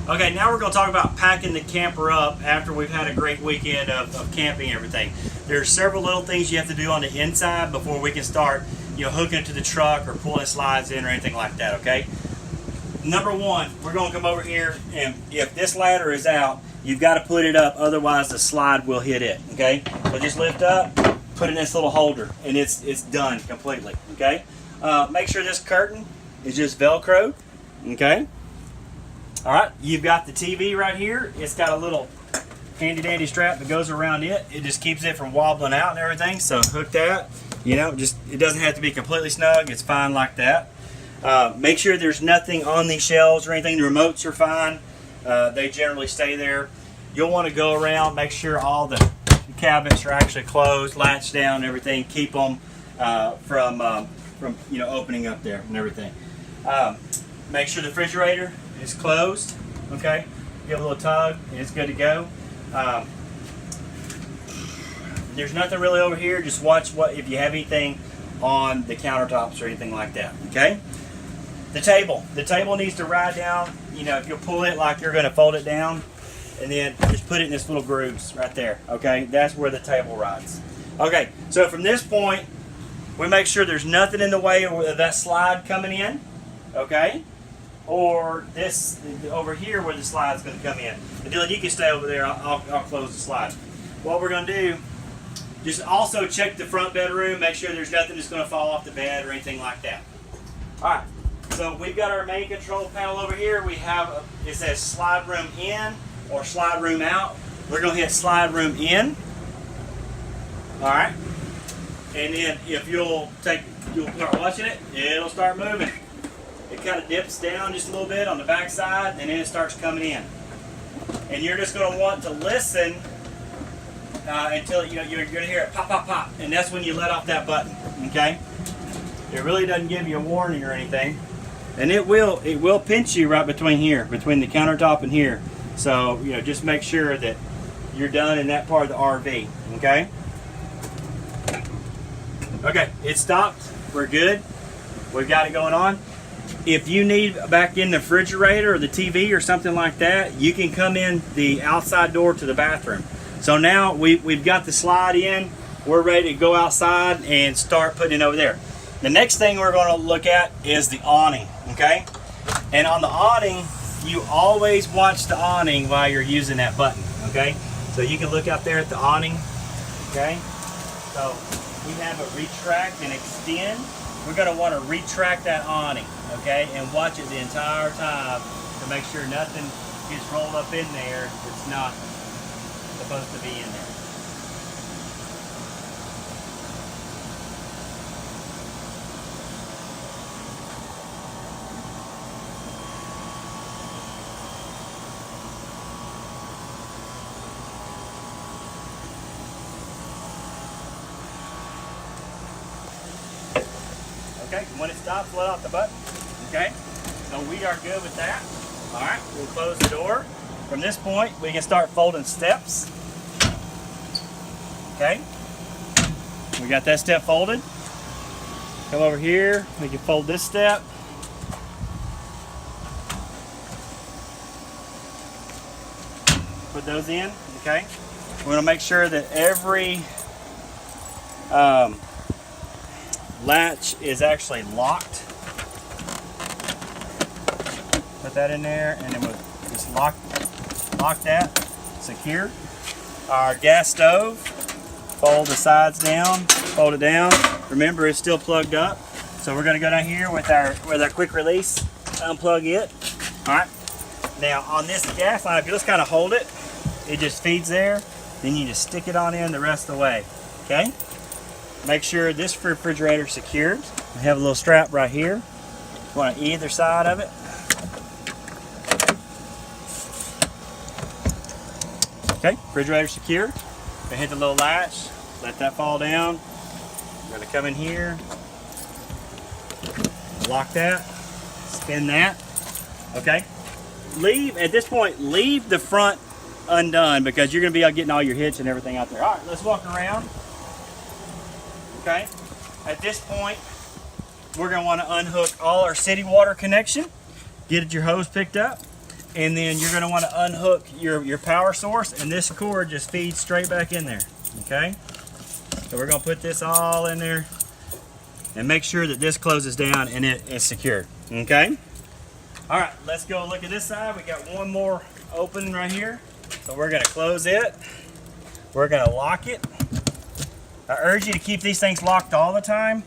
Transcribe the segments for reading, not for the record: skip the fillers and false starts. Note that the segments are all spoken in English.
Okay, now we're going to talk about packing the camper up after we've had a great weekend of camping and everything. There's several little things you have to do on the inside before we can start, hooking it to the truck or pulling slides in or anything like that, okay? Number one, we're going to come over here, and if this ladder is out, you've got to put it up, otherwise the slide will hit it, okay? So just lift up, put it in this little holder, and it's done completely, okay? Make sure this curtain is just Velcroed, okay? All right, you've got the TV right here. It's got a little handy dandy strap that goes around it. It just keeps it from wobbling out and everything. So hook that, it doesn't have to be completely snug. It's fine like that. Make sure there's nothing on these shelves or anything. The remotes are fine. They generally stay there. You'll want to go around, make sure all the cabinets are actually closed, latched down and everything. Keep them from opening up there and everything. Make sure the refrigerator is closed, okay? Give it a little tug and it's good to go. There's nothing really over here. Just watch if you have anything on the countertops or anything like that, okay? The table needs to ride down. If you'll pull it like you're going to fold it down, and then just put it in this little grooves right there, okay? That's where the table rides. Okay, so from this point, we make sure there's nothing in the way of that slide coming in, okay? Or this over here where the slide's going to come in. And Dylan, you can stay over there. I'll close the slide. What we're going to do, just also check the front bedroom. Make sure there's nothing that's going to fall off the bed or anything like that. All right. So we've got our main control panel over here. We have it says slide room in or slide room out. We're going to hit slide room in. All right. And then if you'll start watching it, it'll start moving. It kind of dips down just a little bit on the back side, and then it starts coming in. And you're just going to want to listen until you're going to hear it pop, pop, pop, and that's when you let off that button. Okay? It really doesn't give you a warning or anything, and it will pinch you right between here, between the countertop and here. So just make sure that you're done in that part of the RV. Okay? Okay, it stopped. We're good. We've got it going on. If you need back in the refrigerator or the TV or something like that, you can come in the outside door to the bathroom. So now we've got the slide in. We're ready to go outside and start putting it over there. The next thing we're going to look at is the awning, okay? And on the awning, you always watch the awning while you're using that button, okay? So you can look out there at the awning, okay? So we have it retract and extend. We're going to want to retract that awning, okay, and watch it the entire time to make sure nothing gets rolled up in there that's not supposed to be in there. Okay, when it stops, let off the button. Okay, so we are good with that. All right, we'll close the door. From this point, we can start folding steps. Okay, we got that step folded. Come over here, we can fold this step. Put those in, okay? We're gonna make sure that every latch is actually locked. Put that in there, and then we'll just lock that secure. Our gas stove, fold the sides down, fold it down. Remember, it's still plugged up, so we're going to go down here with our quick release, unplug it. All right. Now on this gas line, if you just kind of hold it, it just feeds there. Then you just stick it on in the rest of the way. Okay. Make sure this refrigerator is secured. We have a little strap right here. One on either side of it. Okay, refrigerator secure. We hit the little latch, let that fall down. We're gonna come in here, lock that, spin that. Okay. At this point, leave the front undone because you're gonna be getting all your hitch and everything out there. All right, let's walk around. Okay, at this point, we're going to want to unhook all our city water connection, get your hose picked up, And then you're going to want to unhook your power source, and this cord just feeds straight back in there. Okay? So we're going to put this all in there and make sure that this closes down and it is secured. Okay? All right, let's go look at this side. We got one more opening right here. So we're going to close it. We're going to lock it. I urge you to keep these things locked all the time,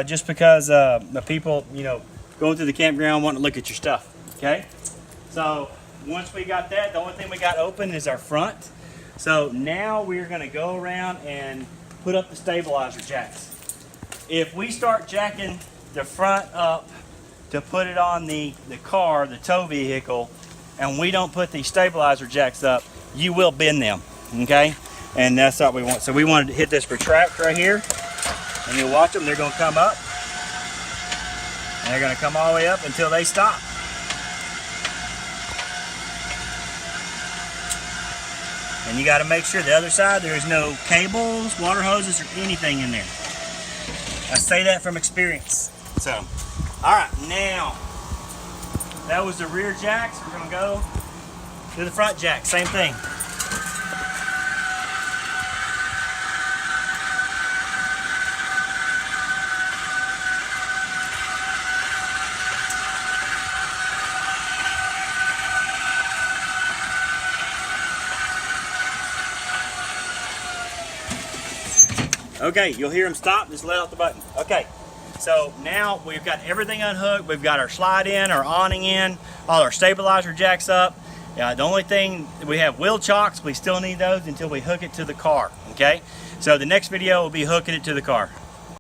just because the people, you know, going through the campground want to look at your stuff. Okay? So once we got that, the only thing we got open is our front. So now we're going to go around and put up the stabilizer jacks. If we start jacking the front up to put it on the car, the tow vehicle, and we don't put these stabilizer jacks up, you will bend them, okay? And that's what we want. So we wanted to hit this retract right here, and you'll watch them, they're going to come up, and they're going to come all the way up until they stop. And you got to make sure the other side there is no cables, water hoses, or anything in there. I say that from experience. So, all right, now that was the rear jacks. We're going to go to the front jack. Same thing. Okay, you'll hear them stop, just let out the button. Okay, so now we've got everything unhooked. We've got our slide in, our awning in, all our stabilizer jacks up. The only thing, we have wheel chocks. We still need those until we hook it to the car, okay? So the next video will be hooking it to the car.